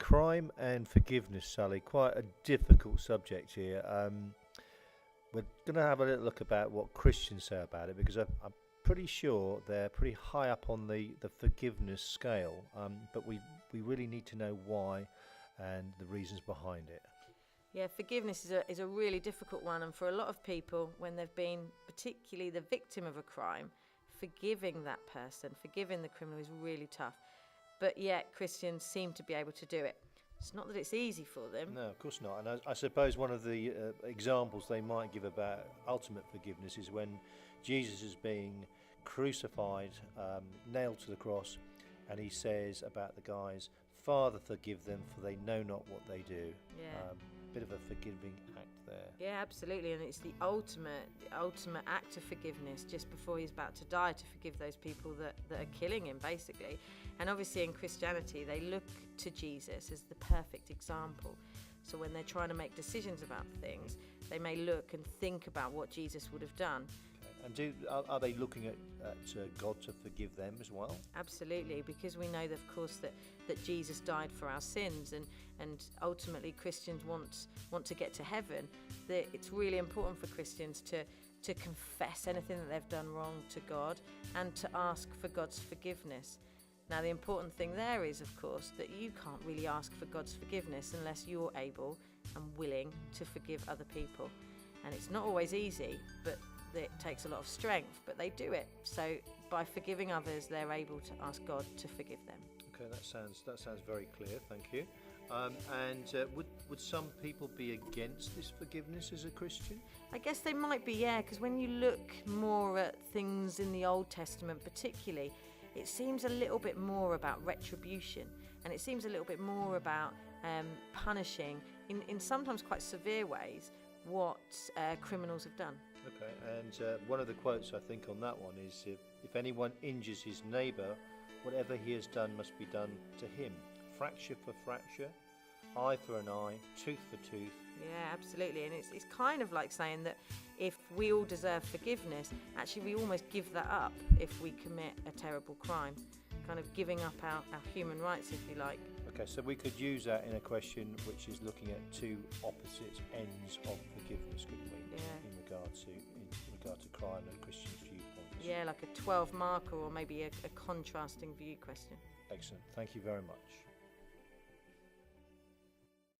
crime and forgiveness, Sally. Quite a difficult subject here. We're going to have a little look about what Christians say about it, because I'm pretty sure they're pretty high up on the forgiveness scale. But we really need to know why and the reasons behind it. Yeah, forgiveness is a really difficult one, and for a lot of people, when they've been particularly the victim of a crime, forgiving that person, forgiving the criminal is really tough. But yet Christians seem to be able to do it. It's not that it's easy for them. No, of course not. And I suppose one of the examples they might give about ultimate forgiveness is when Jesus is being crucified, nailed to the cross, and he says about the guys, "Father, forgive them, for they know not what they do." Yeah. Bit of a forgiving act there. Yeah, absolutely, and it's the ultimate act of forgiveness just before he's about to die, to forgive those people that are killing him, basically. And obviously in Christianity, they look to Jesus as the perfect example. So when they're trying to make decisions about things, they may look and think about what Jesus would have done. Okay. And are they looking at God to forgive them as well? Absolutely, because we know that, of course, that Jesus died for our sins, and ultimately Christians want to get to heaven. That it's really important for Christians to confess anything that they've done wrong to God and to ask for God's forgiveness. Now, the important thing there is, of course, that you can't really ask for God's forgiveness unless you're able and willing to forgive other people. And it's not always easy, but it takes a lot of strength, but they do it. So by forgiving others, they're able to ask God to forgive them. Okay, that sounds very clear. Thank you. Would some people be against this forgiveness as a Christian? I guess they might be, yeah, because when you look more at things in the Old Testament particularly, it seems a little bit more about retribution, and it seems a little bit more about punishing in sometimes quite severe ways what criminals have done. Okay, and one of the quotes I think on that one is, if anyone injures his neighbour, whatever he has done must be done to him. Fracture for fracture, eye for an eye, tooth for tooth. Yeah, absolutely. And it's kind of like saying that if we all deserve forgiveness, actually we almost give that up if we commit a terrible crime, kind of giving up our human rights, if you like. Okay, so we could use that in a question which is looking at two opposite ends of forgiveness, couldn't we? Yeah. In regard to crime and Christian's viewpoints. Yeah, like a 12 marker or maybe a contrasting view question. Excellent. Thank you very much.